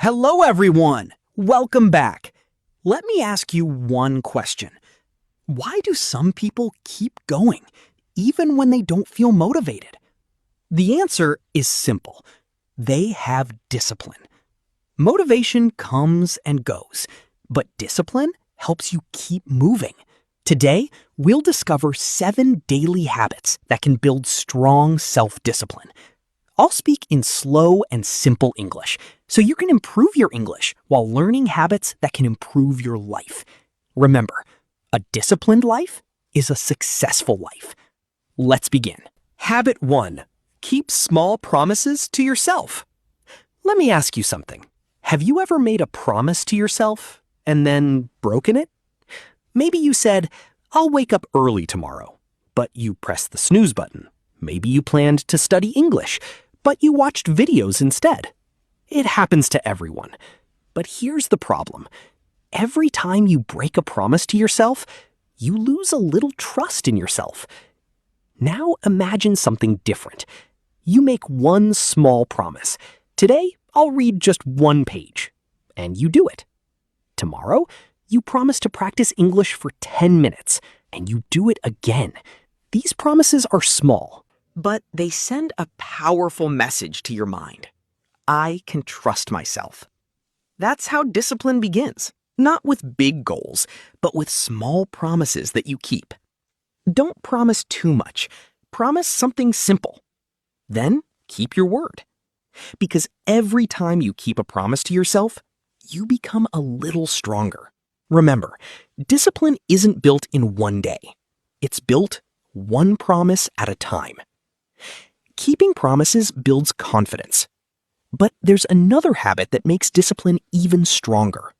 Hello, everyone. Welcome back. Let me ask you one question. Why do some people keep going, even when they don't feel motivated? The answer is simple. They have discipline. Motivation comes and goes, but discipline helps you keep moving. Today, we'll discover 7 daily habits that can build strong self-discipline. I'll speak in slow and simple English, so you can improve your English while learning habits that can improve your life. Remember, a disciplined life is a successful life. Let's begin. Habit 1. Keep small promises to yourself. Let me ask you something. Have you ever made a promise to yourself and then broken it? Maybe you said, "I'll wake up early tomorrow," but you pressed the snooze button. Maybe you planned to study English, but you watched videos instead. It happens to everyone. But here's the problem. Every time you break a promise to yourself, you lose a little trust in yourself. Now imagine something different. You make one small promise. Today, I'll read just 1 page. And you do it. Tomorrow, you promise to practice English for 10 minutes, and you do it again. These promises are small, but they send a powerful message to your mind. I can trust myself. That's how discipline begins, not with big goals, but with small promises that you keep. Don't promise too much. Promise something simple. Then keep your word. Because every time you keep a promise to yourself, you become a little stronger. Remember, discipline isn't built in one day. It's built one promise at a time. Keeping promises builds confidence. But there's another habit that makes discipline even stronger.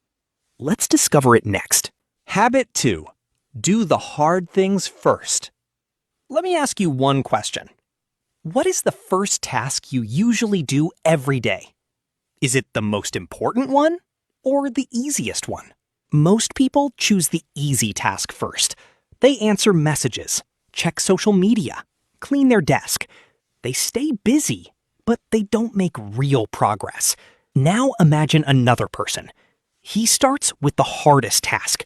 Let's discover it next. Habit 2. Do the hard things first. Let me ask you one question. What is the first task you usually do every day? Is it the most important one or the easiest one? Most people choose the easy task first. They answer messages, check social media, clean their desk. They stay busy, but they don't make real progress. Now imagine another person. He starts with the hardest task.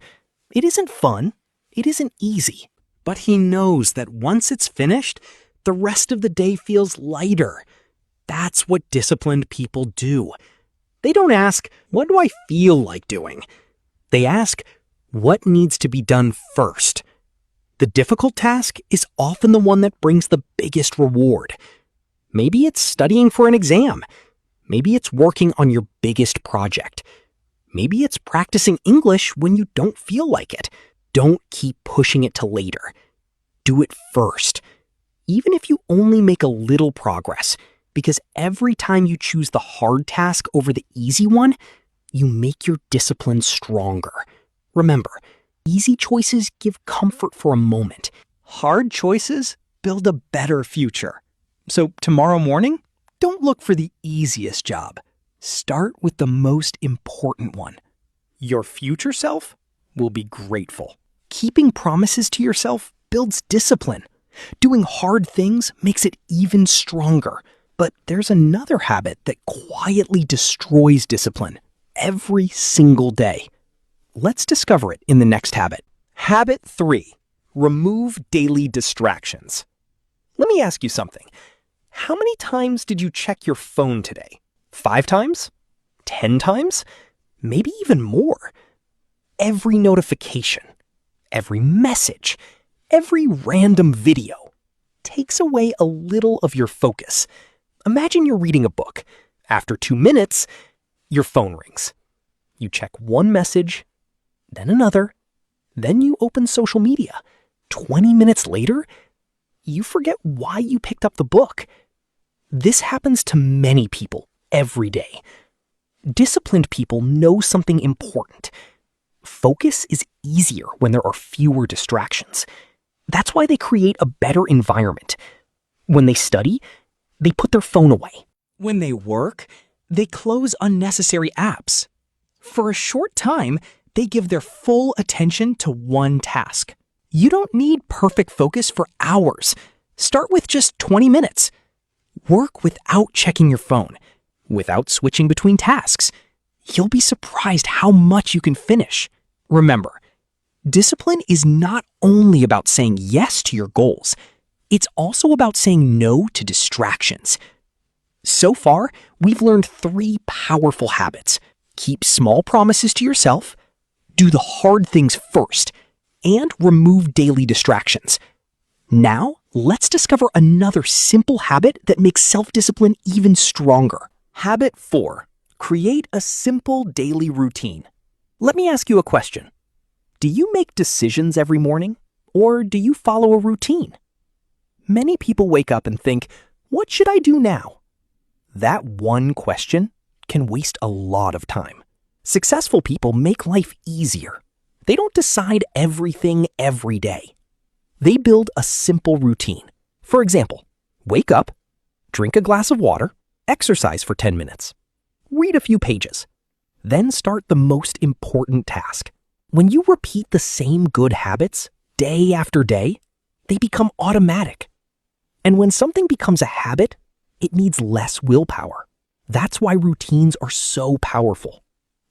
It isn't fun, it isn't easy, but he knows that once it's finished, the rest of the day feels lighter. That's what disciplined people do. They don't ask, "What do I feel like doing?" They ask, "What needs to be done first?" The difficult task is often the one that brings the biggest reward. Maybe it's studying for an exam. Maybe it's working on your biggest project. Maybe it's practicing English when you don't feel like it. Don't keep pushing it to later. Do it first. Even if you only make a little progress, because every time you choose the hard task over the easy one, you make your discipline stronger. Remember, easy choices give comfort for a moment. Hard choices build a better future. So tomorrow morning, don't look for the easiest job. Start with the most important one. Your future self will be grateful. Keeping promises to yourself builds discipline. Doing hard things makes it even stronger. But there's another habit that quietly destroys discipline every single day. Let's discover it in the next habit. Habit 3. Remove daily distractions. Let me ask you something. How many times did you check your phone today? 5 times? 10 times? Maybe even more. Every notification, every message, every random video takes away a little of your focus. Imagine you're reading a book. After 2 minutes, your phone rings. You check one message, then another, then you open social media. 20 minutes later, you forget why you picked up the book. This happens to many people every day. Disciplined people know something important. Focus is easier when there are fewer distractions. That's why they create a better environment. When they study, they put their phone away. When they work, they close unnecessary apps. For a short time, they give their full attention to one task. You don't need perfect focus for hours. Start with just 20 minutes. Work without checking your phone, without switching between tasks. you'll be surprised how much you can finish. Remember, discipline is not only about saying yes to your goals, it's also about saying no to distractions. So far, we've learned 3 powerful habits. Keep small promises to yourself, do the hard things first, and remove daily distractions. Now, let's discover another simple habit that makes self-discipline even stronger. Habit 4. Create a simple daily routine. Let me ask you a question. Do you make decisions every morning, or do you follow a routine? Many people wake up and think, what should I do now? That one question can waste a lot of time. Successful people make life easier. They don't decide everything every day. They build a simple routine. For example, wake up, drink a glass of water, exercise for 10 minutes, read a few pages, then start the most important task. When you repeat the same good habits day after day, they become automatic. And when something becomes a habit, it needs less willpower. That's why routines are so powerful.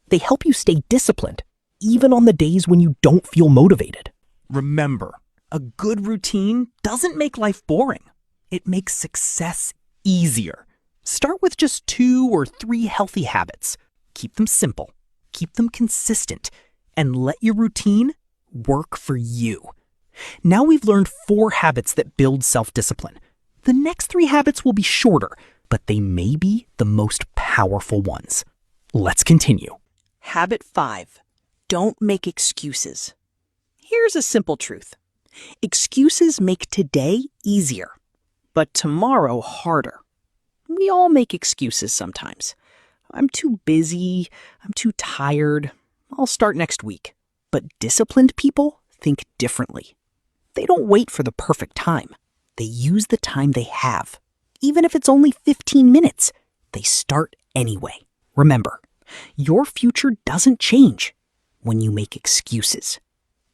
They help you stay disciplined, even on the days when you don't feel motivated. Remember, a good routine doesn't make life boring. It makes success easier. Start with just 2 or 3 healthy habits. Keep them simple, keep them consistent, and let your routine work for you. Now we've learned 4 habits that build self-discipline. The next 3 habits will be shorter, but they may be the most powerful ones. Let's continue. Habit 5. Don't make excuses. Here's a simple truth. Excuses make today easier, but tomorrow harder. We all make excuses sometimes. I'm too busy. I'm too tired. I'll start next week. But disciplined people think differently. They don't wait for the perfect time. They use the time they have. Even if it's only 15 minutes, they start anyway. Remember, your future doesn't change when you make excuses.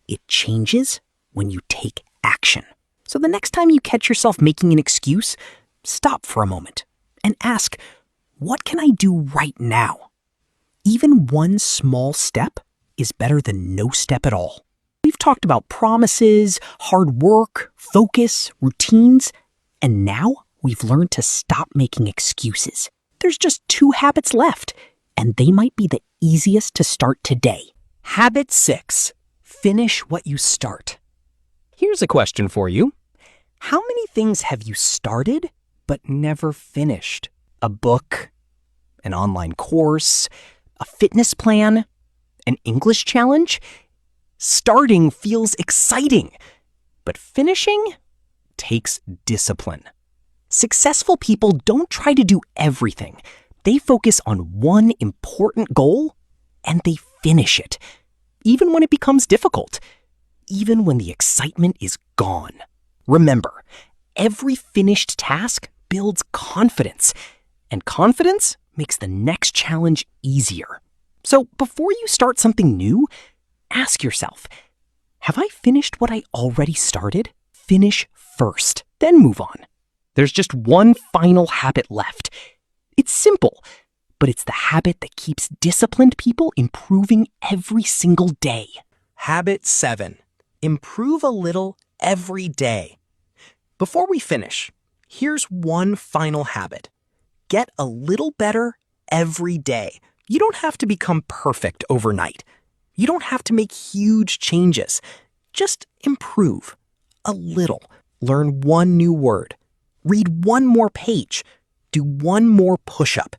It changes when you take action. So the next time you catch yourself making an excuse, stop for a moment and ask, what can I do right now? Even one small step is better than no step at all. We've talked about promises, hard work, focus, routines, and now we've learned to stop making excuses. There's just 2 habits left, and they might be the easiest to start today. Habit 6. Finish what you start. Here's a question for you. How many things have you started but never finished? A book, an online course, a fitness plan, an English challenge? Starting feels exciting, but finishing takes discipline. Successful people don't try to do everything. They focus on one important goal and they finish it, even when it becomes difficult, even when the excitement is gone. Remember, every finished task builds confidence, and confidence makes the next challenge easier. So before you start something new, ask yourself, have I finished what I already started? Finish first, then move on. There's just one final habit left. It's simple, but it's the habit that keeps disciplined people improving every single day. Habit 7. Improve a little every day. Before we finish, here's one final habit. Get a little better every day. You don't have to become perfect overnight. You don't have to make huge changes. Just improve a little. Learn one new word. Read one more page. Do one more push-up.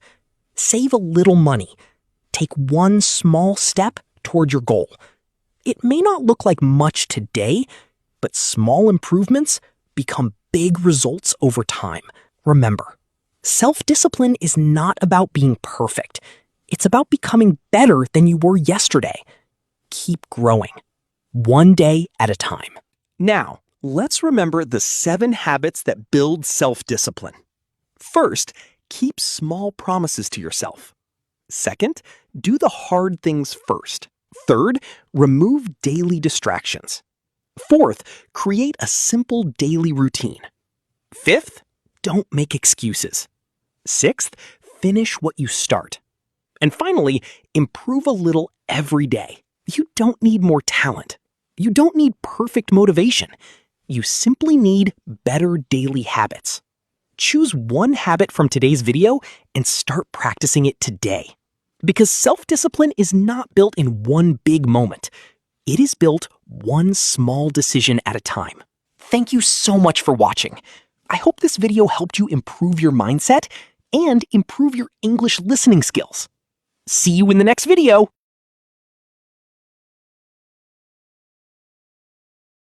Save a little money. Take one small step toward your goal. It may not look like much today, but small improvements become big results over time. Remember, self-discipline is not about being perfect. It's about becoming better than you were yesterday. Keep growing, one day at a time. Now, let's remember the 7 habits that build self-discipline. First, keep small promises to yourself. Second, do the hard things first. Third, remove daily distractions. Fourth, create a simple daily routine. Fifth, don't make excuses. Sixth, finish what you start. And finally, improve a little every day. You don't need more talent. You don't need perfect motivation. You simply need better daily habits. Choose one habit from today's video and start practicing it today. Because self-discipline is not built in one big moment. It is built one small decision at a time. Thank you so much for watching. I hope this video helped you improve your mindset and improve your English listening skills. See you in the next video.